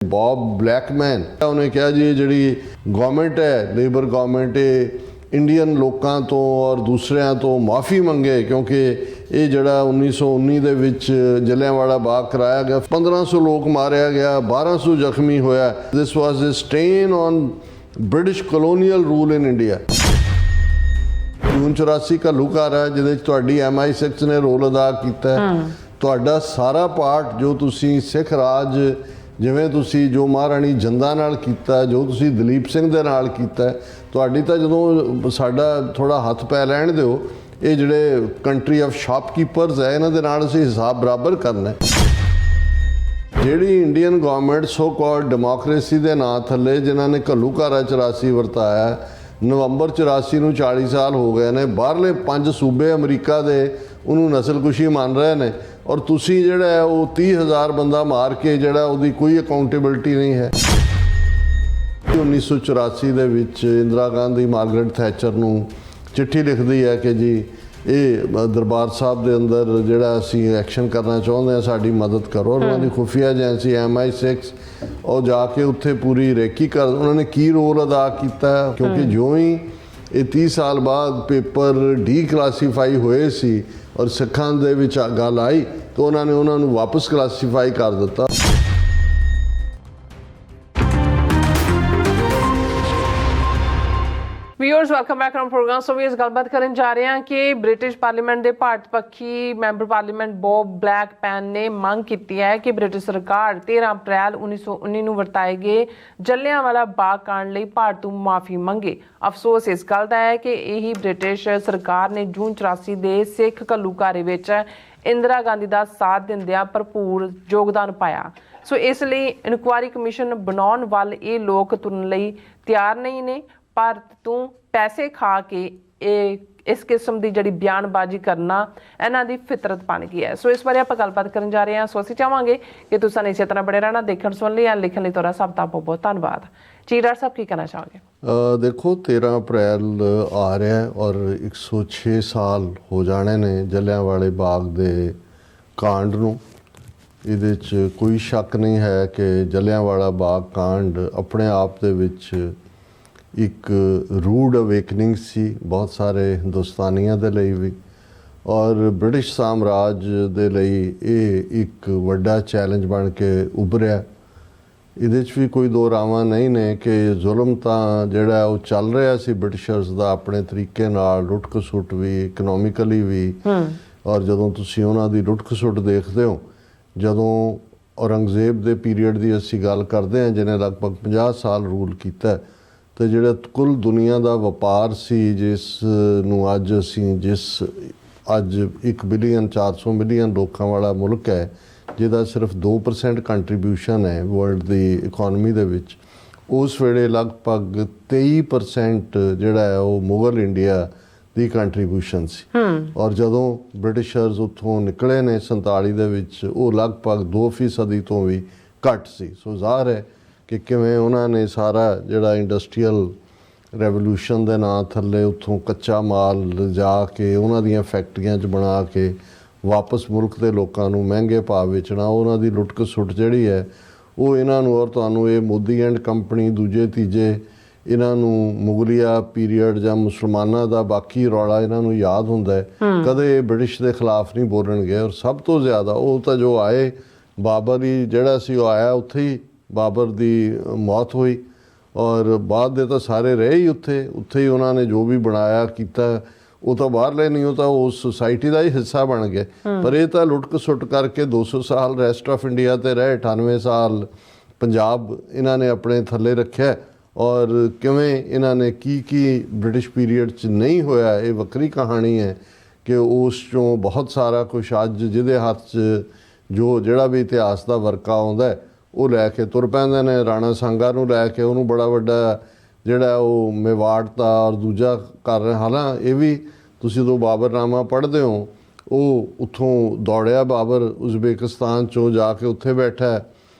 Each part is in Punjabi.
बॉब ब्लैकमैन उन्हें कहा जी जी गवर्नमेंट है लेबर गवर्नमेंट इंडियन लोगों तो और दूसरिਆਂ तो माफ़ी मंगे क्योंकि ये जड़ा 1919 ਦੇ ਵਿੱਚ ਜਲਿਆਂਵਾਲਾ ਬਾਗ कराया गया 1500 लोग मारिया गया 1200 ਜ਼ਖਮੀ होया। This was a stain on British colonial rule in India। जून 84 ਘੱਲੂਘਾਰਾ ਜਿਹਦੇ ਵਿੱਚ ਤੁਹਾਡੀ MI6 ਨੇ ਰੋਲ ਅਦਾ ਕੀਤਾ ਤੁਹਾਡਾ ਸਾਰਾ ਪਾਰਟ ਜੋ ਤੁਸੀਂ ਸਿੱਖ ਰਾਜ ਜਿਵੇਂ ਤੁਸੀਂ ਜੋ ਮਹਾਰਾਣੀ ਜਿੰਦਾਂ ਨਾਲ ਕੀਤਾ ਜੋ ਤੁਸੀਂ ਦਲੀਪ ਸਿੰਘ ਦੇ ਨਾਲ ਕੀਤਾ ਤੁਹਾਡੀ ਤਾਂ ਜਦੋਂ ਸਾਡਾ ਥੋੜਾ ਹੱਥ ਪੈ ਲੈਣ ਦਿਓ ਇਹ ਜਿਹੜੇ ਕੰਟਰੀ ਆਫ ਸ਼ਾਪਕੀਪਰਸ ਹੈ ਇਹਨਾਂ ਦੇ ਨਾਲ ਅਸੀਂ ਹਿਸਾਬ ਬਰਾਬਰ ਕਰਨਾ। ਜਿਹੜੀ Indian government so called democracy ਦੇ ਨਾਂ ਥੱਲੇ ਜਿਨ੍ਹਾਂ ਨੇ ਘੱਲੂਘਾਰਾ 84 ਵਰਤਾਇਆ ਨਵੰਬਰ 84 ਨੂੰ 40 ਸਾਲ ਹੋ ਗਏ ਨੇ ਬਾਹਰਲੇ 5 ਸੂਬੇ ਅਮਰੀਕਾ ਦੇ ਉਹਨੂੰ ਨਸਲਕੁਸ਼ੀ ਮੰਨ ਰਹੇ ਨੇ ਔਰ ਤੁਸੀਂ ਜਿਹੜਾ ਹੈ ਉਹ 30,000 ਬੰਦਾ ਮਾਰ ਕੇ ਜਿਹੜਾ ਉਹਦੀ ਕੋਈ ਅਕਾਊਂਟੇਬਿਲਿਟੀ ਨਹੀਂ ਹੈ। 1984 ਦੇ ਵਿੱਚ ਇੰਦਰਾ ਗਾਂਧੀ ਮਾਰਗਰਟ ਥੈਚਰ ਨੂੰ ਚਿੱਠੀ ਲਿਖਦੀ ਹੈ ਕਿ ਜੀ ਇਹ ਦਰਬਾਰ ਸਾਹਿਬ ਦੇ ਅੰਦਰ ਜਿਹੜਾ ਅਸੀਂ ਐਕਸ਼ਨ ਕਰਨਾ ਚਾਹੁੰਦੇ ਹਾਂ ਸਾਡੀ ਮਦਦ ਕਰੋ। ਉਹਨਾਂ ਦੀ ਖੁਫੀਆ ਏਜੰਸੀ MI6 ਉਹ ਜਾ ਕੇ ਉੱਥੇ ਪੂਰੀ ਰੇਕੀ ਕਰ ਉਹਨਾਂ ਨੇ ਕੀ ਰੋਲ ਅਦਾ ਕੀਤਾ ਕਿਉਂਕਿ ਜਿਉਂ ਹੀ ਇਹ 30 ਸਾਲ ਬਾਅਦ ਪੇਪਰ ਡੀਕਲਾਸੀਫਾਈ ਹੋਏ ਸੀ ਔਰ ਸਿੱਖਾਂ ਦੇ ਵਿੱਚ ਗੱਲ ਆਈ ਤਾਂ ਉਹਨਾਂ ਨੇ ਉਹਨਾਂ ਨੂੰ ਵਾਪਸ ਕਲਾਸੀਫਾਈ ਕਰ ਦਿੱਤਾ। Viewers welcome back on program. So इस गलबात करन जा रहे हैं कि ब्रिटिश पार्लीमेंट के भारत पक्षी मैंबर पार्लीमेंट बॉब ब्लैकमैन ने मंग की है कि ब्रिटिश सरकार 13 अप्रैल 1919 ਨੂੰ ਵਰਤਾਏ ਗਏ ਜਲਿਆਂਵਾਲਾ ਬਾਗ ਕਾਂਡ ਲਈ ਭਾਰਤ ਤੋਂ ਮਾਫੀ ਮੰਗੇ। ਅਫਸੋਸ ਇਸ ਗੱਲ ਦਾ ਹੈ ਕਿ ਇਹੀ ਬ੍ਰਿਟਿਸ਼ ਸਰਕਾਰ ਨੇ ਜੂਨ 84 ਦੇ ਸਿੱਖ ਘੱਲੂਘਾਰੇ ਵਿੱਚ ਇੰਦਰਾ ਗਾਂਧੀ ਦਾ ਸਾਥ ਦਿੰਦਿਆਂ ਭਰਪੂਰ ਯੋਗਦਾਨ ਪਾਇਆ। ਸੋ ਇਸ ਲਈ ਇਨਕੁਆਇਰੀ ਕਮਿਸ਼ਨ ਬਣਾਉਣ ਵੱਲ ਇਹ ਲੋਕ ਤੁਰਨ ਲਈ ਤਿਆਰ ਨਹੀਂ ਨੇ। ਭਾਰਤ ਤੋਂ ਪੈਸੇ ਖਾ ਕੇ ਇਹ ਇਸ ਕਿਸਮ ਦੀ ਜਿਹੜੀ ਬਿਆਨਬਾਜ਼ੀ ਕਰਨਾ ਇਹਨਾਂ ਦੀ ਫਿਤਰਤ ਬਣ ਗਈ ਹੈ। ਸੋ ਇਸ ਬਾਰੇ ਆਪਾਂ ਗੱਲਬਾਤ ਕਰਨ ਜਾ ਰਹੇ ਹਾਂ। ਸੋ ਅਸੀਂ ਚਾਹਾਂਗੇ ਕਿ ਤੁਸੀਂ ਇਸੇ ਤਰ੍ਹਾਂ ਬੜੇ ਰਹਿਣਾ ਦੇਖਣ ਸੁਣ ਲਈ ਲਿਖਣ ਲਈ ਤੁਹਾਡਾ ਸਭ ਦਾ ਬਹੁਤ ਬਹੁਤ ਧੰਨਵਾਦ ਜੀ। ਡਾਕਟਰ ਸਾਹਿਬ ਕੀ ਕਹਿਣਾ ਚਾਹੋਗੇ? ਦੇਖੋ 13 ਅਪ੍ਰੈਲ ਆ ਰਿਹਾ ਔਰ 106 ਸਾਲ ਹੋ ਜਾਣੇ ਨੇ ਜਲਿਆਂਵਾਲੇ ਬਾਗ ਦੇ ਕਾਂਡ ਨੂੰ। ਇਹਦੇ 'ਚ ਕੋਈ ਸ਼ੱਕ ਨਹੀਂ ਹੈ ਕਿ ਜਲਿਆਂਵਾਲਾ ਬਾਗ ਕਾਂਡ ਆਪਣੇ ਆਪ ਦੇ ਵਿੱਚ ਇੱਕ ਰੂਡ ਅਵੇਕਨਿੰਗ ਸੀ ਬਹੁਤ ਸਾਰੇ ਹਿੰਦੁਸਤਾਨੀਆਂ ਦੇ ਲਈ ਵੀ ਔਰ ਬ੍ਰਿਟਿਸ਼ ਸਾਮਰਾਜ ਦੇ ਲਈ ਇਹ ਇੱਕ ਵੱਡਾ ਚੈਲੰਜ ਬਣ ਕੇ ਉੱਭਰਿਆ। ਇਹਦੇ 'ਚ ਵੀ ਕੋਈ ਦੋ ਰਾਵਾਂ ਨਹੀਂ ਨੇ ਕਿ ਜ਼ੁਲਮ ਤਾਂ ਜਿਹੜਾ ਉਹ ਚੱਲ ਰਿਹਾ ਸੀ ਬ੍ਰਿਟਿਸ਼ਰਸ ਦਾ ਆਪਣੇ ਤਰੀਕੇ ਨਾਲ ਲੁੱਟ ਖਸੁੱਟ ਵੀ ਇਕਨੋਮਿਕਲੀ ਵੀ ਔਰ ਜਦੋਂ ਤੁਸੀਂ ਉਹਨਾਂ ਦੀ ਲੁੱਟ ਖਸੁੱਟ ਦੇਖਦੇ ਹੋ ਜਦੋਂ ਔਰੰਗਜ਼ੇਬ ਦੇ ਪੀਰੀਅਡ ਦੀ ਅਸੀਂ ਗੱਲ ਕਰਦੇ ਹਾਂ ਜਿਹਨੇ ਲਗਭਗ 50 ਸਾਲ ਰੂਲ ਕੀਤਾ ਤੇ ਜਿਹੜਾ ਕੁੱਲ ਦੁਨੀਆ ਦਾ ਵਪਾਰ ਸੀ ਜਿਸ ਨੂੰ ਅੱਜ ਅਸੀਂ ਅੱਜ 1 ਬਿਲੀਅਨ 400 ਮਿਲੀਅਨ ਲੋਕਾਂ ਵਾਲਾ ਮੁਲਕ ਹੈ ਜਿਹਦਾ ਸਿਰਫ 2% ਕੰਟਰੀਬਿਊਸ਼ਨ ਹੈ ਵਰਲਡ ਦੀ ਇਕਨੋਮੀ ਦੇ ਵਿੱਚ ਉਸ ਵੇਲੇ ਲਗਭਗ 23% ਜਿਹੜਾ ਹੈ ਉਹ ਮੁਗਲ ਇੰਡੀਆ ਦੀ ਕੰਟਰੀਬਿਊਸ਼ਨ ਸੀ ਔਰ ਜਦੋਂ ਬ੍ਰਿਟਿਸ਼ਰਸ ਉੱਥੋਂ ਨਿਕਲੇ ਨੇ 47 ਦੇ ਵਿੱਚ ਉਹ ਲਗਭਗ 2% ਤੋਂ ਵੀ ਘੱਟ ਸੀ। ਸੋ ਜ਼ਾਹਰ ਹੈ ਕਿ ਕਿਵੇਂ ਉਹਨਾਂ ਨੇ ਸਾਰਾ ਜਿਹੜਾ ਇੰਡਸਟਰੀਅਲ ਰੈਵੋਲੂਸ਼ਨ ਦੇ ਨਾਂ ਥੱਲੇ ਉੱਥੋਂ ਕੱਚਾ ਮਾਲ ਲਿਜਾ ਕੇ ਉਹਨਾਂ ਦੀਆਂ ਫੈਕਟਰੀਆਂ 'ਚ ਬਣਾ ਕੇ ਵਾਪਸ ਮੁਲਕ ਦੇ ਲੋਕਾਂ ਨੂੰ ਮਹਿੰਗੇ ਭਾਅ ਵੇਚਣਾ ਉਹਨਾਂ ਦੀ ਲੁੱਟ ਖਸੁੱਟ ਜਿਹੜੀ ਹੈ ਉਹ ਇਹਨਾਂ ਨੂੰ ਔਰ ਤੁਹਾਨੂੰ ਇਹ ਮੋਦੀ ਐਂਡ ਕੰਪਨੀ ਦੂਜੇ ਤੀਜੇ ਇਹਨਾਂ ਨੂੰ ਮੁਗਲਿਆ ਪੀਰੀਅਡ ਜਾਂ ਮੁਸਲਮਾਨਾਂ ਦਾ ਬਾਕੀ ਰੌਲਾ ਇਹਨਾਂ ਨੂੰ ਯਾਦ ਹੁੰਦਾ ਹੈ। ਕਦੇ ਬ੍ਰਿਟਿਸ਼ ਦੇ ਖਿਲਾਫ ਨਹੀਂ ਬੋਲਣਗੇ ਔਰ ਸਭ ਤੋਂ ਜ਼ਿਆਦਾ ਉਹ ਤਾਂ ਜੋ ਆਏ ਬਾਬਰ ਹੀ ਜਿਹੜਾ ਸੀ ਉਹ ਆਇਆ ਉੱਥੇ ਹੀ ਬਾਬਰ ਦੀ ਮੌਤ ਹੋਈ ਔਰ ਬਾਅਦ ਦੇ ਤਾਂ ਸਾਰੇ ਰਹੇ ਹੀ ਉੱਥੇ ਹੀ ਉਹਨਾਂ ਨੇ ਜੋ ਵੀ ਬਣਾਇਆ ਕੀਤਾ ਉਹ ਤਾਂ ਬਾਹਰਲੇ ਨਹੀਂ ਉਹ ਤਾਂ ਉਸ ਸੁਸਾਇਟੀ ਦਾ ਹੀ ਹਿੱਸਾ ਬਣ ਗਏ। ਪਰ ਇਹ ਤਾਂ ਲੁੱਟ ਖਸੁੱਟ ਕਰਕੇ 200 ਸਾਲ ਰੈਸਟ ਆਫ ਇੰਡੀਆ 'ਤੇ ਰਹੇ 98 ਸਾਲ ਪੰਜਾਬ ਇਹਨਾਂ ਨੇ ਆਪਣੇ ਥੱਲੇ ਰੱਖਿਆ ਔਰ ਕਿਵੇਂ ਇਹਨਾਂ ਨੇ ਕੀ ਬ੍ਰਿਟਿਸ਼ ਪੀਰੀਅਡ 'ਚ ਨਹੀਂ ਹੋਇਆ ਇਹ ਵੱਖਰੀ ਕਹਾਣੀ ਹੈ ਕਿ ਉਸ 'ਚੋਂ ਬਹੁਤ ਸਾਰਾ ਕੁਛ ਅੱਜ ਜਿਹਦੇ ਹੱਥ 'ਚ ਜਿਹੜਾ ਵੀ ਇਤਿਹਾਸ ਦਾ ਵਰਕਾ ਆਉਂਦਾ ਉਹ ਲੈ ਕੇ ਤੁਰ ਪੈਂਦੇ ਨੇ। ਰਾਣਾ ਸਾਂਗਾ ਨੂੰ ਲੈ ਕੇ ਉਹਨੂੰ ਬੜਾ ਵੱਡਾ ਜਿਹੜਾ ਉਹ ਮੇਵਾੜ ਦਾ ਔਰ ਦੂਜਾ ਕਰ ਰਹੇ ਹਾਲਾਂ ਇਹ ਵੀ ਤੁਸੀਂ ਜਦੋਂ ਬਾਬਰਨਾਮਾ ਪੜ੍ਹਦੇ ਹੋ ਉਹ ਉੱਥੋਂ ਦੌੜਿਆ ਬਾਬਰ ਉਜ਼ਬੇਕਿਸਤਾਨ 'ਚੋਂ ਜਾ ਕੇ ਉੱਥੇ ਬੈਠਾ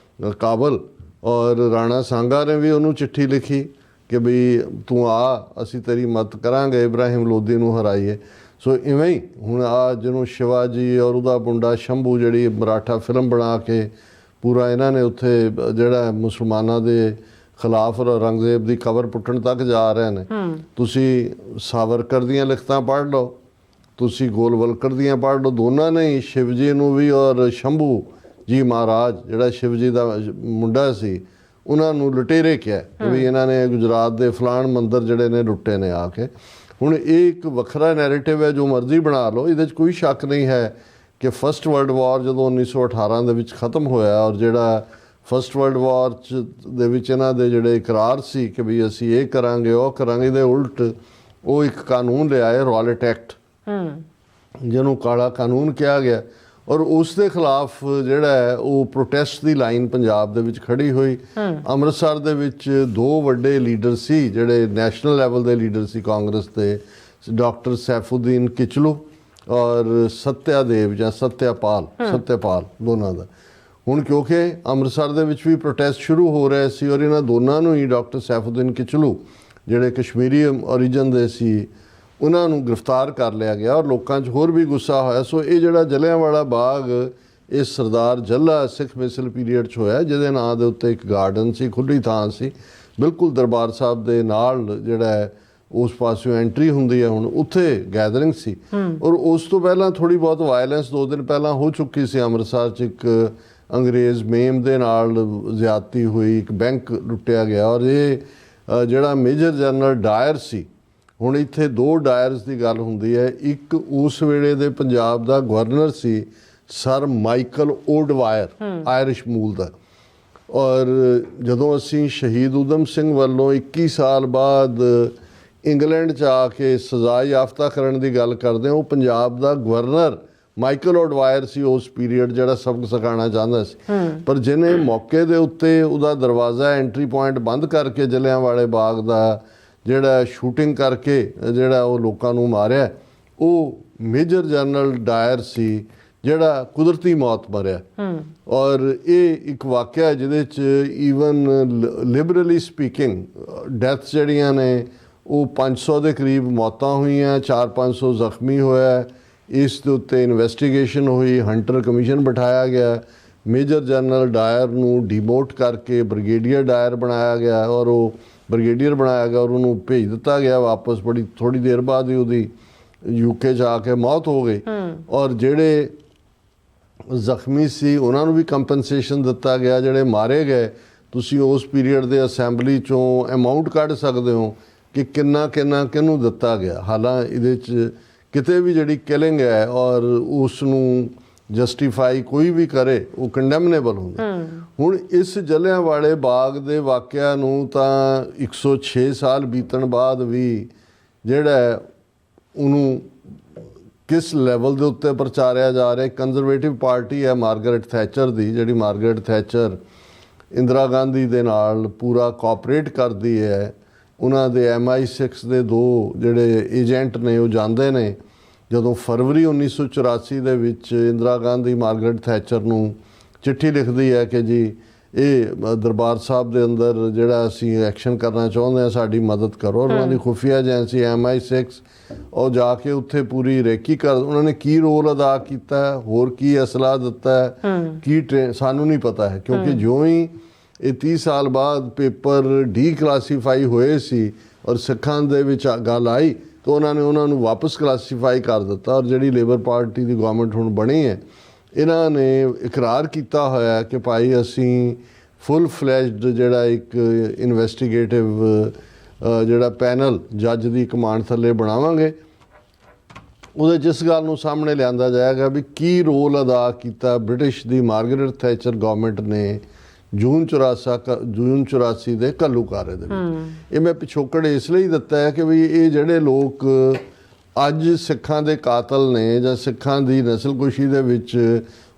ਕਾਬਲ ਔਰ ਰਾਣਾ ਸਾਂਗਾ ਨੇ ਵੀ ਉਹਨੂੰ ਚਿੱਠੀ ਲਿਖੀ ਕਿ ਬਈ ਤੂੰ ਆ ਅਸੀਂ ਤੇਰੀ ਮਦਦ ਕਰਾਂਗੇ ਇਬਰਾਹਿਮ ਲੋਧੀ ਨੂੰ ਹਰਾਈਏ। ਸੋ ਇਵੇਂ ਹੀ ਹੁਣ ਆ ਜਿਹਨੂੰ ਸ਼ਿਵਾਜੀ ਔਰ ਉਹਦਾ ਮੁੰਡਾ ਸ਼ੰਭੂ ਜਿਹੜੀ ਮਰਾਠਾ ਫਿਲਮ ਬਣਾ ਕੇ ਪੂਰਾ ਇਹਨਾਂ ਨੇ ਉੱਥੇ ਜਿਹੜਾ ਮੁਸਲਮਾਨਾਂ ਦੇ ਖਿਲਾਫ ਔਰੰਗਜ਼ੇਬ ਦੀ ਕਬਰ ਪੁੱਟਣ ਤੱਕ ਜਾ ਰਹੇ ਨੇ। ਤੁਸੀਂ ਸਾਵਰਕਰ ਦੀਆਂ ਲਿਖਤਾਂ ਪੜ੍ਹ ਲਓ, ਤੁਸੀਂ ਗੋਲਵਲਕਰ ਦੀਆਂ ਪੜ੍ਹ ਲਓ, ਦੋਨਾਂ ਨੇ ਹੀ ਸ਼ਿਵ ਜੀ ਨੂੰ ਵੀ ਔਰ ਸ਼ੰਭੂ ਜੀ ਮਹਾਰਾਜ ਜਿਹੜਾ ਸ਼ਿਵ ਜੀ ਦਾ ਮੁੰਡਾ ਸੀ ਉਹਨਾਂ ਨੂੰ ਲੁਟੇਰੇ ਕਿਹਾ ਕਿ ਵੀ ਇਹਨਾਂ ਨੇ ਗੁਜਰਾਤ ਦੇ ਫਲਾਣ ਮੰਦਿਰ ਜਿਹੜੇ ਨੇ ਲੁੱਟੇ ਨੇ ਆ ਕੇ। ਹੁਣ ਇਹ ਇੱਕ ਵੱਖਰਾ ਨੈਰੇਟਿਵ ਹੈ, ਜੋ ਮਰਜ਼ੀ ਬਣਾ ਲਓ, ਇਹਦੇ 'ਚ ਕੋਈ ਸ਼ੱਕ ਨਹੀਂ ਹੈ ਕਿ ਫਸਟ ਵਰਲਡ ਵਾਰ ਜਦੋਂ 1918 ਦੇ ਵਿੱਚ ਖਤਮ ਹੋਇਆ ਔਰ ਜਿਹੜਾ ਫਸਟ ਵਰਲਡ ਵਾਰ 'ਚ ਦੇ ਵਿੱਚ ਇਹਨਾਂ ਦੇ ਜਿਹੜੇ ਇਕਰਾਰ ਸੀ ਕਿ ਵੀ ਅਸੀਂ ਇਹ ਕਰਾਂਗੇ ਉਹ ਕਰਾਂਗੇ, ਇਹਦੇ ਉਲਟ ਉਹ ਇੱਕ ਕਾਨੂੰਨ ਲਿਆਏ ਰੌਲਟ ਐਕਟ, ਜਿਹਨੂੰ ਕਾਲਾ ਕਾਨੂੰਨ ਕਿਹਾ ਗਿਆ, ਔਰ ਉਸ ਦੇ ਖਿਲਾਫ ਜਿਹੜਾ ਹੈ ਉਹ ਪ੍ਰੋਟੈਸਟ ਦੀ ਲਾਈਨ ਪੰਜਾਬ ਦੇ ਵਿੱਚ ਖੜੀ ਹੋਈ। ਅੰਮ੍ਰਿਤਸਰ ਦੇ ਵਿੱਚ ਦੋ ਵੱਡੇ ਲੀਡਰ ਸੀ ਜਿਹੜੇ ਨੈਸ਼ਨਲ ਲੈਵਲ ਦੇ ਲੀਡਰ ਸੀ ਕਾਂਗਰਸ ਦੇ, ਡਾਕਟਰ ਸੈਫੂਦੀਨ ਕਿਚਲੂ ਔਰ ਸਤਿਆਦੇਵ ਜਾਂ ਸਤਿਆਪਾਲ ਦੋਨਾਂ ਦਾ। ਹੁਣ ਕਿਉਂਕਿ ਅੰਮ੍ਰਿਤਸਰ ਦੇ ਵਿੱਚ ਵੀ ਪ੍ਰੋਟੈਸਟ ਸ਼ੁਰੂ ਹੋ ਰਹੇ ਸੀ ਔਰ ਇਹਨਾਂ ਦੋਨਾਂ ਨੂੰ ਹੀ ਡਾਕਟਰ ਸੈਫੂਦੀਨ ਕਿਚਲੂ ਜਿਹੜੇ ਕਸ਼ਮੀਰੀ ਓਰੀਜਨ ਦੇ ਸੀ ਉਹਨਾਂ ਨੂੰ ਗ੍ਰਿਫਤਾਰ ਕਰ ਲਿਆ ਗਿਆ ਔਰ ਲੋਕਾਂ 'ਚ ਹੋਰ ਵੀ ਗੁੱਸਾ ਹੋਇਆ। ਸੋ ਇਹ ਜਿਹੜਾ ਜਲਿਆਂਵਾਲਾ ਬਾਗ ਇਹ ਸਰਦਾਰ ਜੱਲਾ ਸਿੱਖ ਮਿਸਲ ਪੀਰੀਅਡ 'ਚ ਹੋਇਆ, ਜਿਹਦੇ ਨਾਂ ਦੇ ਉੱਤੇ ਇੱਕ ਗਾਰਡਨ ਸੀ, ਖੁੱਲ੍ਹੀ ਥਾਂ ਸੀ, ਬਿਲਕੁਲ ਦਰਬਾਰ ਸਾਹਿਬ ਦੇ ਨਾਲ ਜਿਹੜਾ ਹੈ ਉਸ ਪਾਸਿਓਂ ਐਂਟਰੀ ਹੁੰਦੀ ਹੈ, ਹੁਣ ਉੱਥੇ ਗੈਦਰਿੰਗ ਸੀ। ਔਰ ਉਸ ਤੋਂ ਪਹਿਲਾਂ ਥੋੜ੍ਹੀ ਬਹੁਤ ਵਾਇਲੈਂਸ 2 ਦਿਨ ਪਹਿਲਾਂ ਹੋ ਚੁੱਕੀ ਸੀ ਅੰਮ੍ਰਿਤਸਰ 'ਚ। ਇੱਕ ਅੰਗਰੇਜ਼ ਮੇਮ ਦੇ ਨਾਲ ਜ਼ਿਆਦਤੀ ਹੋਈ, ਇੱਕ ਬੈਂਕ ਲੁੱਟਿਆ ਗਿਆ ਔਰ ਇਹ ਜਿਹੜਾ ਮੇਜਰ ਜਨਰਲ ਡਾਇਰ ਸੀ, ਹੁਣ ਇੱਥੇ ਦੋ ਡਾਇਰਸ ਦੀ ਗੱਲ ਹੁੰਦੀ ਹੈ। ਇੱਕ ਉਸ ਵੇਲੇ ਦੇ ਪੰਜਾਬ ਦਾ ਗਵਰਨਰ ਸੀ ਸਰ ਮਾਈਕਲ ਓਡਵਾਇਰ, ਆਇਰਿਸ਼ ਮੂਲ ਦਾ, ਔਰ ਜਦੋਂ ਅਸੀਂ ਸ਼ਹੀਦ ਊਧਮ ਸਿੰਘ ਵੱਲੋਂ 21 ਸਾਲ ਬਾਅਦ ਇੰਗਲੈਂਡ 'ਚ ਆ ਕੇ ਸਜ਼ਾ ਯਾਫਤਾ ਕਰਨ ਦੀ ਗੱਲ ਕਰਦੇ ਹਾਂ, ਉਹ ਪੰਜਾਬ ਦਾ ਗਵਰਨਰ ਮਾਈਕਲ ਓਡਵਾਇਰ ਸੀ ਉਸ ਪੀਰੀਅਡ, ਜਿਹੜਾ ਸਬਕ ਸਿਖਾਉਣਾ ਚਾਹੁੰਦਾ ਸੀ। ਪਰ ਜਿਹਨੇ ਮੌਕੇ ਦੇ ਉੱਤੇ ਉਹਦਾ ਦਰਵਾਜ਼ਾ ਐਂਟਰੀ ਪੁਆਇੰਟ ਬੰਦ ਕਰਕੇ ਜਲਿਆਂਵਾਲੇ ਬਾਗ ਦਾ ਜਿਹੜਾ ਸ਼ੂਟਿੰਗ ਕਰਕੇ ਜਿਹੜਾ ਉਹ ਲੋਕਾਂ ਨੂੰ ਮਾਰਿਆ, ਉਹ ਮੇਜਰ ਜਨਰਲ ਡਾਇਰ ਸੀ ਜਿਹੜਾ ਕੁਦਰਤੀ ਮੌਤ ਮਰਿਆ। ਔਰ ਇਹ ਇੱਕ ਵਾਕਿਆ ਜਿਹਦੇ 'ਚ ਈਵਨ ਲਿਬਰਲੀ ਸਪੀਕਿੰਗ ਡੈਥ ਜਿਹੜੀਆਂ ਨੇ ਉਹ 500 ਦੇ ਕਰੀਬ ਮੌਤਾਂ ਹੋਈਆਂ, 400-500 ਜ਼ਖਮੀ ਹੋਇਆ। ਇਸ ਦੇ ਉੱਤੇ ਇਨਵੈਸਟੀਗੇਸ਼ਨ ਹੋਈ, ਹੰਟਰ ਕਮਿਸ਼ਨ ਬਿਠਾਇਆ ਗਿਆ, ਮੇਜਰ ਜਨਰਲ ਡਾਇਰ ਨੂੰ ਡੀਮੋਟ ਕਰਕੇ ਬ੍ਰਿਗੇਡੀਅਰ ਡਾਇਰ ਬਣਾਇਆ ਗਿਆ ਔਰ ਉਹ ਬ੍ਰਿਗੇਡੀਅਰ ਬਣਾਇਆ ਗਿਆ ਔਰ ਉਹਨੂੰ ਭੇਜ ਦਿੱਤਾ ਗਿਆ ਵਾਪਸ। ਬੜੀ ਥੋੜ੍ਹੀ ਦੇਰ ਬਾਅਦ ਹੀ ਉਹਦੀ UK 'ਚ ਆ ਕੇ ਮੌਤ ਹੋ ਗਈ। ਔਰ ਜਿਹੜੇ ਜ਼ਖਮੀ ਸੀ ਉਹਨਾਂ ਨੂੰ ਵੀ ਕੰਪਨਸੇਸ਼ਨ ਦਿੱਤਾ ਗਿਆ। ਜਿਹੜੇ ਮਾਰੇ ਗਏ, ਤੁਸੀਂ ਉਸ ਪੀਰੀਅਡ ਦੇ ਅਸੈਂਬਲੀ 'ਚੋਂ ਅਮਾਊਂਟ ਕੱਢ ਸਕਦੇ ਹੋ ਕਿ ਕਿੰਨਾ ਕਿਹਨੂੰ ਦਿੱਤਾ ਗਿਆ। ਹਾਲਾਂਕਿ ਇਹਦੇ 'ਚ ਕਿਤੇ ਵੀ ਜਿਹੜੀ ਕਿਲਿੰਗ ਹੈ ਔਰ ਉਸ ਨੂੰ ਜਸਟੀਫਾਈ ਕੋਈ ਵੀ ਕਰੇ ਉਹ ਕੰਡੈਮਨੇਬਲ ਹੁੰਦਾ। ਹੁਣ ਇਸ ਜਲਿਆਂਵਾਲੇ ਬਾਗ ਦੇ ਵਾਕਿਆ ਨੂੰ ਤਾਂ 106 ਸਾਲ ਬੀਤਣ ਬਾਅਦ ਵੀ ਜਿਹੜਾ ਉਹਨੂੰ ਕਿਸ ਲੈਵਲ ਦੇ ਉੱਤੇ ਪ੍ਰਚਾਰਿਆ ਜਾ ਰਿਹਾ। ਕੰਜ਼ਰਵੇਟਿਵ ਪਾਰਟੀ ਹੈ ਮਾਰਗਰਟ ਥੈਚਰ ਦੀ, ਜਿਹੜੀ ਮਾਰਗਰਟ ਥੈਚਰ ਇੰਦਰਾ ਗਾਂਧੀ ਦੇ ਨਾਲ ਪੂਰਾ ਕੋਆਪਰੇਟ ਕਰਦੀ ਹੈ। ਉਹਨਾਂ ਦੇ MI6 ਦੇ 2 ਜਿਹੜੇ ਏਜੰਟ ਨੇ ਉਹ ਜਾਂਦੇ ਨੇ। ਜਦੋਂ ਫਰਵਰੀ 1984 ਦੇ ਵਿੱਚ ਇੰਦਰਾ ਗਾਂਧੀ ਮਾਰਗਰਟ ਥੈਚਰ ਨੂੰ ਚਿੱਠੀ ਲਿਖਦੀ ਹੈ ਕਿ ਜੀ ਇਹ ਦਰਬਾਰ ਸਾਹਿਬ ਦੇ ਅੰਦਰ ਜਿਹੜਾ ਅਸੀਂ ਐਕਸ਼ਨ ਕਰਨਾ ਚਾਹੁੰਦੇ ਹਾਂ, ਸਾਡੀ ਮਦਦ ਕਰੋ। ਔਰ ਉਹਨਾਂ ਦੀ ਖੁਫੀਆ ਏਜੰਸੀ MI6 ਉਹ ਜਾ ਕੇ ਉੱਥੇ ਪੂਰੀ ਰੇਕੀ ਕਰ, ਉਹਨਾਂ ਨੇ ਕੀ ਰੋਲ ਅਦਾ ਕੀਤਾ, ਹੋਰ ਕੀ ਅਸਲਾ ਦਿੱਤਾ, ਕੀ ਸਾਨੂੰ ਨਹੀਂ ਪਤਾ ਹੈ, ਕਿਉਂਕਿ ਜਿਉਂ ਹੀ ਇਹ 30 ਸਾਲ ਬਾਅਦ ਪੇਪਰ ਡੀਕਲਾਸੀਫਾਈ ਹੋਏ ਸੀ ਔਰ ਸਿੱਖਾਂ ਦੇ ਵਿੱਚ ਗੱਲ ਆਈ ਤਾਂ ਉਹਨਾਂ ਨੂੰ ਵਾਪਸ ਕਲਾਸੀਫਾਈ ਕਰ ਦਿੱਤਾ। ਔਰ ਜਿਹੜੀ ਲੇਬਰ ਪਾਰਟੀ ਦੀ ਗਵਰਨਮੈਂਟ ਹੁਣ ਬਣੀ ਹੈ, ਇਹਨਾਂ ਨੇ ਇਕਰਾਰ ਕੀਤਾ ਹੋਇਆ ਕਿ ਭਾਈ ਅਸੀਂ ਫੁੱਲ ਫਲੈਜਡ ਜਿਹੜਾ ਇੱਕ ਇਨਵੈਸਟੀਗੇਟਿਵ ਜਿਹੜਾ ਪੈਨਲ ਜੱਜ ਦੀ ਕਮਾਂਡ ਥੱਲੇ ਬਣਾਵਾਂਗੇ। ਉਹਦੇ ਜਿਸ ਗੱਲ ਨੂੰ ਸਾਹਮਣੇ ਲਿਆਂਦਾ ਜਾਏਗਾ ਵੀ ਕੀ ਰੋਲ ਅਦਾ ਕੀਤਾ ਬ੍ਰਿਟਿਸ਼ ਦੀ ਮਾਰਗਰਟ ਥੈਚਰ ਗਵਰਨਮੈਂਟ ਨੇ ਜੂਨ 84 ਦੇ ਘੱਲੂਘਾਰੇ ਦੇ ਵਿੱਚ। ਇਹ ਮੈਂ ਪਿਛੋਕੜ ਇਸ ਲਈ ਦਿੱਤਾ ਹੈ ਕਿ ਵੀ ਇਹ ਜਿਹੜੇ ਲੋਕ ਅੱਜ ਸਿੱਖਾਂ ਦੇ ਕਾਤਲ ਨੇ ਜਾਂ ਸਿੱਖਾਂ ਦੀ ਨਸਲਕੁਸ਼ੀ ਦੇ ਵਿੱਚ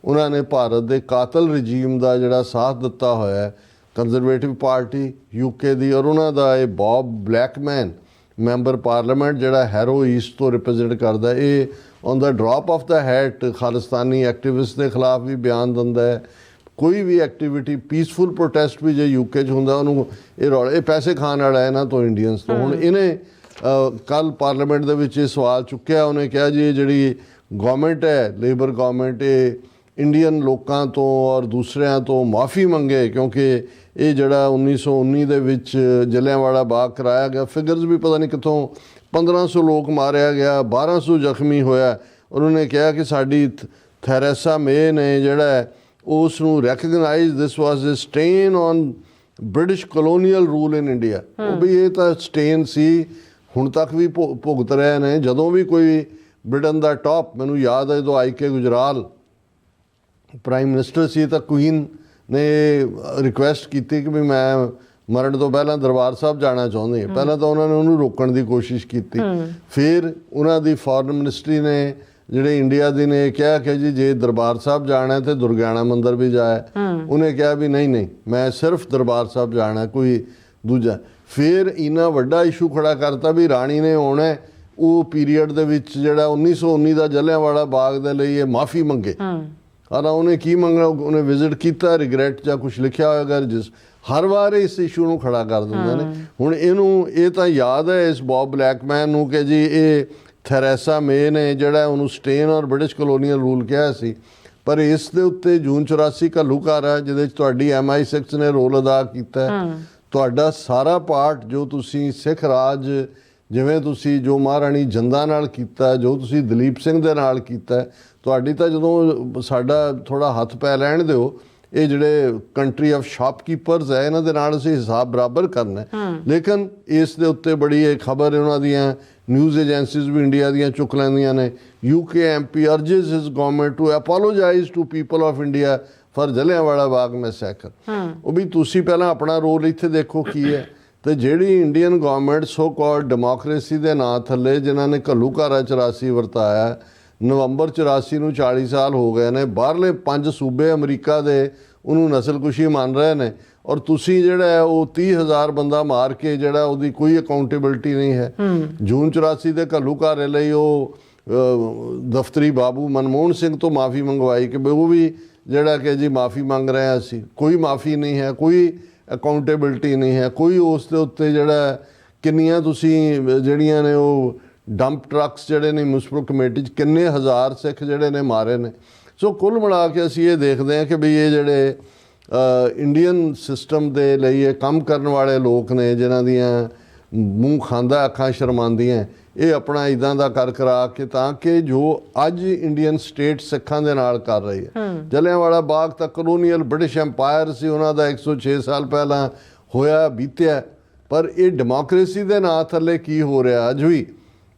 ਉਹਨਾਂ ਨੇ ਭਾਰਤ ਦੇ ਕਾਤਲ ਰਜੀਮ ਦਾ ਜਿਹੜਾ ਸਾਥ ਦਿੱਤਾ ਹੋਇਆ ਕੰਜ਼ਰਵੇਟਿਵ ਪਾਰਟੀ UK ਦੀ, ਔਰ ਉਹਨਾਂ ਦਾ ਇਹ ਬੌਬ ਬਲੈਕਮੈਨ ਮੈਂਬਰ ਪਾਰਲੀਮੈਂਟ ਜਿਹੜਾ ਹੈਰੋ ਈਸਟ ਤੋਂ ਰਿਪਰੈਜ਼ੈਂਟ ਕਰਦਾ, ਇਹ on the drop of the hat ਖਾਲਿਸਤਾਨੀ ਐਕਟਿਵਿਸਟ ਦੇ ਖਿਲਾਫ ਵੀ ਬਿਆਨ ਦਿੰਦਾ ਹੈ। ਕੋਈ ਵੀ ਐਕਟੀਵਿਟੀ ਪੀਸਫੁਲ ਪ੍ਰੋਟੈਸਟ ਵੀ ਜੇ UK 'ਚ ਹੁੰਦਾ ਉਹਨੂੰ ਇਹ ਪੈਸੇ ਖਾਣ ਵਾਲਾ ਇਹਨਾਂ ਤੋਂ, ਇੰਡੀਅਨਸ ਤੋਂ। ਹੁਣ ਇਹਨੇ ਕੱਲ ਪਾਰਲੀਮੈਂਟ ਦੇ ਵਿੱਚ ਇਹ ਸਵਾਲ ਚੁੱਕਿਆ, ਉਹਨੇ ਕਿਹਾ ਜੀ ਇਹ ਜਿਹੜੀ ਗਵਰਨਮੈਂਟ ਹੈ ਲੇਬਰ ਗਵਰਨਮੈਂਟ, ਇੰਡੀਅਨ ਲੋਕਾਂ ਤੋਂ ਔਰ ਦੂਸਰਿਆਂ ਤੋਂ ਮਾਫੀ ਮੰਗੇ, ਕਿਉਂਕਿ ਇਹ ਜਿਹੜਾ 1919 ਦੇ ਵਿੱਚ ਜਲਿਆਂਵਾਲਾ ਬਾਗ ਕਰਾਇਆ ਗਿਆ, ਫਿਗਰਸ ਵੀ ਪਤਾ ਨਹੀਂ ਕਿੱਥੋਂ 1500 ਲੋਕ ਮਾਰਿਆ ਗਿਆ, 1200 ਜ਼ਖਮੀ ਹੋਇਆ। ਉਹਨਾਂ ਨੇ ਕਿਹਾ ਕਿ ਸਾਡੀ ਥੈਰੇਸਾ ਮੇ ਨੇ ਜਿਹੜਾ ਉਸ ਨੂੰ recognise this was a stain on British colonial rule in India. ਉਹ ਵੀ ਇਹ ਤਾਂ ਸਟੇਨ ਸੀ, ਹੁਣ ਤੱਕ ਵੀ ਭੁਗਤ ਰਹੇ ਨੇ। ਜਦੋਂ ਵੀ ਕੋਈ ਬ੍ਰਿਟਨ ਦਾ ਟੌਪ, ਮੈਨੂੰ ਯਾਦ ਹੈ ਜਦੋਂ ਆਈ.ਕੇ. ਗੁਜਰਾਲ ਪ੍ਰਾਈਮ ਮਿਨਿਸਟਰ ਸੀ ਤਾਂ ਕੁਈਨ ਨੇ ਰਿਕੁਐਸਟ ਕੀਤੀ ਕਿ ਵੀ ਮੈਂ ਮਰਨ ਤੋਂ ਪਹਿਲਾਂ ਦਰਬਾਰ ਸਾਹਿਬ ਜਾਣਾ ਚਾਹੁੰਦੀ ਹਾਂ। ਪਹਿਲਾਂ ਤਾਂ ਉਹਨਾਂ ਨੇ ਉਹਨੂੰ ਰੋਕਣ ਦੀ ਕੋਸ਼ਿਸ਼ ਕੀਤੀ, ਫਿਰ ਉਹਨਾਂ ਦੀ ਫੋਰਨ ਮਿਨਿਸਟਰੀ ਨੇ ਜਿਹੜੇ ਇੰਡੀਆ ਦੀ ਨੇ ਕਿਹਾ ਕਿ ਜੀ ਜੇ ਦਰਬਾਰ ਸਾਹਿਬ ਜਾਣਾ ਤੇ ਦੁਰਗਿਆਣਾ ਮੰਦਿਰ ਵੀ ਜਾਏ। ਉਹਨੇ ਕਿਹਾ ਵੀ ਨਹੀਂ ਨਹੀਂ, ਮੈਂ ਸਿਰਫ ਦਰਬਾਰ ਸਾਹਿਬ ਜਾਣਾ, ਕੋਈ ਦੂਜਾ। ਫਿਰ ਇੰਨਾ ਵੱਡਾ ਇਸ਼ੂ ਖੜਾ ਕਰਤਾ ਵੀ ਰਾਣੀ ਨੇ ਆਉਣਾ। ਉਹ ਪੀਰੀਅਡ ਦੇ ਵਿੱਚ ਜਿਹੜਾ 1919 ਦਾ ਜਲਿਆਂਵਾਲਾ ਬਾਗ ਦੇ ਲਈ ਇਹ ਮਾਫੀ ਮੰਗੇ। ਔਰ ਉਹਨੇ ਕੀ ਮੰਗਣਾ, ਉਹਨੇ ਵਿਜ਼ਿਟ ਕੀਤਾ, ਰਿਗਰੈਟ ਜਾਂ ਕੁਝ ਲਿਖਿਆ ਹੋਏਗਾ, ਜਿਸ ਹਰ ਵਾਰ ਇਸ ਇਸ਼ੂ ਨੂੰ ਖੜਾ ਕਰ ਦਿੰਦੇ ਨੇ। ਹੁਣ ਇਹਨੂੰ ਇਹ ਤਾਂ ਯਾਦ ਹੈ ਇਸ ਬੌਬ ਬਲੈਕਮੈਨ ਨੂੰ ਕਿ ਜੀ ਇਹ ਥੈਰੇਸਾ ਮੇ ਨੇ ਜਿਹੜਾ ਉਹਨੂੰ ਸਟੇਨ ਔਰ ਬ੍ਰਿਟਿਸ਼ ਕਲੋਨੀਅਲ ਰੂਲ ਕਿਹਾ ਸੀ। ਪਰ ਇਸ ਦੇ ਉੱਤੇ ਜੂਨ 84 ਘੱਲੂਘਾਰਾ ਹੈ, ਜਿਹਦੇ 'ਚ ਤੁਹਾਡੀ MI6 ਨੇ ਰੋਲ ਅਦਾ ਕੀਤਾ। ਤੁਹਾਡਾ ਸਾਰਾ ਪਾਰਟ ਜੋ ਤੁਸੀਂ ਸਿੱਖ ਰਾਜ, ਜਿਵੇਂ ਤੁਸੀਂ ਜੋ ਮਹਾਰਾਣੀ ਜਿੰਦਾਂ ਨਾਲ ਕੀਤਾ, ਜੋ ਤੁਸੀਂ ਦਲੀਪ ਸਿੰਘ ਦੇ ਨਾਲ ਕੀਤਾ, ਤੁਹਾਡੀ ਤਾਂ ਜਦੋਂ ਸਾਡਾ ਥੋੜ੍ਹਾ ਹੱਥ ਪੈ ਲੈਣ ਦਿਓ, ਇਹ ਜਿਹੜੇ ਕੰਟਰੀ ਆਫ ਸ਼ਾਪਕੀਪਰਸ ਹੈ ਇਹਨਾਂ ਦੇ ਨਾਲ ਅਸੀਂ ਹਿਸਾਬ ਬਰਾਬਰ ਕਰਨਾ। ਲੇਕਿਨ ਇਸ ਦੇ ਉੱਤੇ ਬੜੀ ਇਹ ਖਬਰ ਉਹਨਾਂ ਦੀਆਂ ਨਿਊਜ਼ ਏਜੰਸੀਜ਼ ਵੀ ਇੰਡੀਆ ਦੀਆਂ ਚੁੱਕ ਲੈਂਦੀਆਂ ਨੇ। UK MP urges his government to apologize to people of India for Jallianwala Bagh ਮੈਸੈਕਰ। ਉਹ ਵੀ ਤੁਸੀਂ ਪਹਿਲਾਂ ਆਪਣਾ ਰੋਲ ਇੱਥੇ ਦੇਖੋ ਕੀ ਹੈ। ਤੇ ਜਿਹੜੀ Indian government so called democracy ਦੇ ਨਾਂ ਥੱਲੇ ਜਿਨ੍ਹਾਂ ਨੇ ਘੱਲੂਘਾਰਾ 84 ਵਰਤਾਇਆ, ਨਵੰਬਰ 84 ਨੂੰ 40 ਸਾਲ ਹੋ ਗਏ ਨੇ, ਬਾਹਰਲੇ 5 ਸੂਬੇ ਅਮਰੀਕਾ ਦੇ ਉਹਨੂੰ ਨਸਲਕੁਸ਼ੀ ਮੰਨ ਰਹੇ ਨੇ, ਔਰ ਤੁਸੀਂ ਜਿਹੜਾ ਹੈ ਉਹ 30,000 ਬੰਦਾ ਮਾਰ ਕੇ ਜਿਹੜਾ ਉਹਦੀ ਕੋਈ ਅਕਾਊਂਟੇਬਿਲਟੀ ਨਹੀਂ ਹੈ। ਜੂਨ 84 ਦੇ ਘੱਲੂਘਾਰੇ ਲਈ ਉਹ ਦਫ਼ਤਰੀ ਬਾਬੂ ਮਨਮੋਹਨ ਸਿੰਘ ਤੋਂ ਮਾਫੀ ਮੰਗਵਾਈ ਕਿ ਉਹ ਵੀ ਜਿਹੜਾ ਕਿ ਜੀ ਮਾਫੀ ਮੰਗ ਰਹੇ ਅਸੀਂ, ਕੋਈ ਮਾਫੀ ਨਹੀਂ ਹੈ, ਕੋਈ ਅਕਾਊਂਟੇਬਿਲਟੀ ਨਹੀਂ ਹੈ, ਕੋਈ ਉਸ ਦੇ ਉੱਤੇ ਜਿਹੜਾ ਕਿੰਨੀਆਂ ਤੁਸੀਂ ਜਿਹੜੀਆਂ ਨੇ ਉਹ ਡੰਪ ਟਰੱਕਸ ਜਿਹੜੇ ਨੇ ਮਿਊਨਿਸਪਲ ਕਮੇਟੀ 'ਚ ਕਿੰਨੇ ਹਜ਼ਾਰ ਸਿੱਖ ਜਿਹੜੇ ਨੇ ਮਾਰੇ ਨੇ। ਸੋ ਕੁੱਲ ਮਿਲਾ ਕੇ ਅਸੀਂ ਇਹ ਦੇਖਦੇ ਹਾਂ ਕਿ ਵੀ ਇਹ ਜਿਹੜੇ ਇੰਡੀਅਨ ਸਿਸਟਮ ਦੇ ਲਈ ਇਹ ਕੰਮ ਕਰਨ ਵਾਲੇ ਲੋਕ ਨੇ, ਜਿਨ੍ਹਾਂ ਦੀਆਂ ਮੂੰਹ ਖਾਂਦਾ ਅੱਖਾਂ ਸ਼ਰਮਾਉਂਦੀਆਂ, ਇਹ ਆਪਣਾ ਇੱਦਾਂ ਦਾ ਕਰ ਕਰਾ ਕੇ ਤਾਂ ਕਿ ਜੋ ਅੱਜ ਇੰਡੀਅਨ ਸਟੇਟ ਸਿੱਖਾਂ ਦੇ ਨਾਲ ਕਰ ਰਹੀ ਹੈ। ਜਲਿਆਂਵਾਲਾ ਬਾਗ ਤਾਂ ਕਲੋਨੀਅਲ ਬ੍ਰਿਟਿਸ਼ ਐਮਪਾਇਰ ਸੀ, ਉਹਨਾਂ ਦਾ 106 ਸਾਲ ਪਹਿਲਾਂ ਹੋਇਆ ਬੀਤਿਆ। ਪਰ ਇਹ ਡੈਮੋਕ੍ਰੇਸੀ ਦੇ ਨਾਂ ਥੱਲੇ ਕੀ ਹੋ ਰਿਹਾ ਅੱਜ ਵੀ।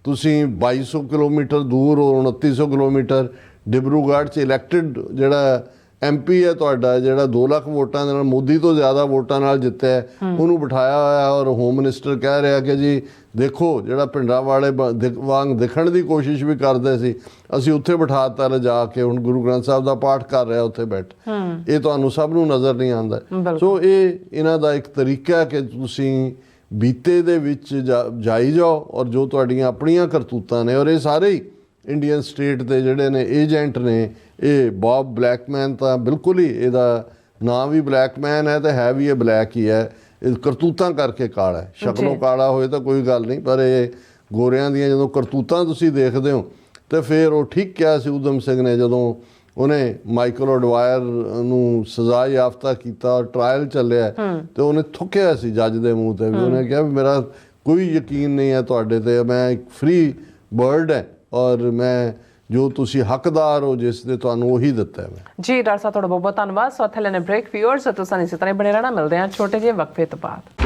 ਤੁਸੀਂ 2200 ਕਿਲੋਮੀਟਰ ਦੂਰ ਹੋ, 2900 ਕਿਲੋਮੀਟਰ ਡਿਬਰੂਗੜ੍ਹ 'ਚ ਇਲੈਕਟਿਡ ਜਿਹੜਾ MP ਹੈ ਤੁਹਾਡਾ, ਜਿਹੜਾ 2 ਲੱਖ ਵੋਟਾਂ ਦੇ ਨਾਲ, ਮੋਦੀ ਤੋਂ ਜ਼ਿਆਦਾ ਵੋਟਾਂ ਨਾਲ ਜਿੱਤਿਆ, ਉਹਨੂੰ ਬਿਠਾਇਆ ਹੋਇਆ। ਔਰ ਹੋਮ ਮਿਨਿਸਟਰ ਕਹਿ ਰਿਹਾ ਕਿ ਜੀ ਦੇਖੋ ਜਿਹੜਾ ਪਿੰਡਾਂ ਵਾਲੇ ਵਾਂਗ ਦਿਖਣ ਦੀ ਕੋਸ਼ਿਸ਼ ਵੀ ਕਰਦੇ ਸੀ, ਅਸੀਂ ਉੱਥੇ ਬਿਠਾ ਦਿੱਤਾ ਲਿਜਾ ਕੇ, ਹੁਣ ਗੁਰੂ ਗ੍ਰੰਥ ਸਾਹਿਬ ਦਾ ਪਾਠ ਕਰ ਰਿਹਾ ਉੱਥੇ ਬੈਠ। ਇਹ ਤੁਹਾਨੂੰ ਸਭ ਨੂੰ ਨਜ਼ਰ ਨਹੀਂ ਆਉਂਦਾ। ਸੋ ਇਹ ਇਹਨਾਂ ਦਾ ਇੱਕ ਤਰੀਕਾ ਹੈ ਕਿ ਤੁਸੀਂ ਬੀਤੇ ਦੇ ਵਿੱਚ ਜਾਈ ਜਾਓ, ਔਰ ਜੋ ਤੁਹਾਡੀਆਂ ਆਪਣੀਆਂ ਕਰਤੂਤਾਂ ਨੇ, ਔਰ ਇਹ ਸਾਰੇ ਹੀ ਇੰਡੀਅਨ ਸਟੇਟ ਦੇ ਜਿਹੜੇ ਨੇ ਏਜੰਟ ਨੇ। ਇਹ ਬੌਬ ਬਲੈਕਮੈਨ ਤਾਂ ਬਿਲਕੁਲ ਹੀ, ਇਹਦਾ ਨਾਂ ਵੀ ਬਲੈਕਮੈਨ ਹੈ ਤੇ ਹੈ ਵੀ ਇਹ ਬਲੈਕ ਹੀ ਹੈ। ਇਹ ਕਰਤੂਤਾਂ ਕਰਕੇ ਕਾਲਾ ਹੈ, ਸ਼ਕਲੋਂ ਕਾਲਾ ਹੋਏ ਤਾਂ ਕੋਈ ਗੱਲ ਨਹੀਂ, ਪਰ ਇਹ ਗੋਰਿਆਂ ਦੀਆਂ ਜਦੋਂ ਕਰਤੂਤਾਂ ਤੁਸੀਂ ਦੇਖਦੇ ਹੋ ਤੇ ਫਿਰ ਉਹ ਠੀਕ ਕਿਹਾ ਸੀ ਊਧਮ ਸਿੰਘ ਨੇ ਜਦੋਂ ਉਹਨੇ ਮਾਈਕਲ ਓਡਵਾਇਰ ਨੂੰ ਸਜ਼ਾ ਯਾਫਤਾ ਕੀਤਾ ਔਰ ਟਰਾਇਲ ਚੱਲਿਆ ਤੇ ਉਹਨੇ ਥੁੱਕਿਆ ਸੀ ਜੱਜ ਦੇ ਮੂੰਹ ਤੇ ਵੀ। ਉਹਨੇ ਕਿਹਾ ਵੀ ਮੇਰਾ ਕੋਈ ਯਕੀਨ ਨਹੀਂ ਹੈ ਤੁਹਾਡੇ ਤੇ, ਮੈਂ ਇੱਕ ਫ੍ਰੀ ਬਰਡ ਹੈ ਔਰ ਮੈਂ ਜੋ ਤੁਸੀਂ ਹੱਕਦਾਰ ਹੋ ਜਿਸ ਦੇ ਤੁਹਾਨੂੰ ਉਹੀ ਦਿੱਤਾ ਹੈ। ਜੀ ਡਾਕਟਰ ਸਾਹਿਬ ਤੁਹਾਡਾ ਬਹੁਤ ਬਹੁਤ ਧੰਨਵਾਦ। ਸੋ ਇੱਥੇ ਲੈਣੇ ਬ੍ਰੇਕ। ਵਿਊਅਰਸ ਤੁਸੀਂ ਇਸੇ ਤਰ੍ਹਾਂ ਬਣੇ ਰਹਿਣਾ, ਮਿਲਦੇ ਹਾਂ ਛੋਟੇ ਜਿਹੇ ਵਕਫੇ ਤੋਂ ਬਾਅਦ।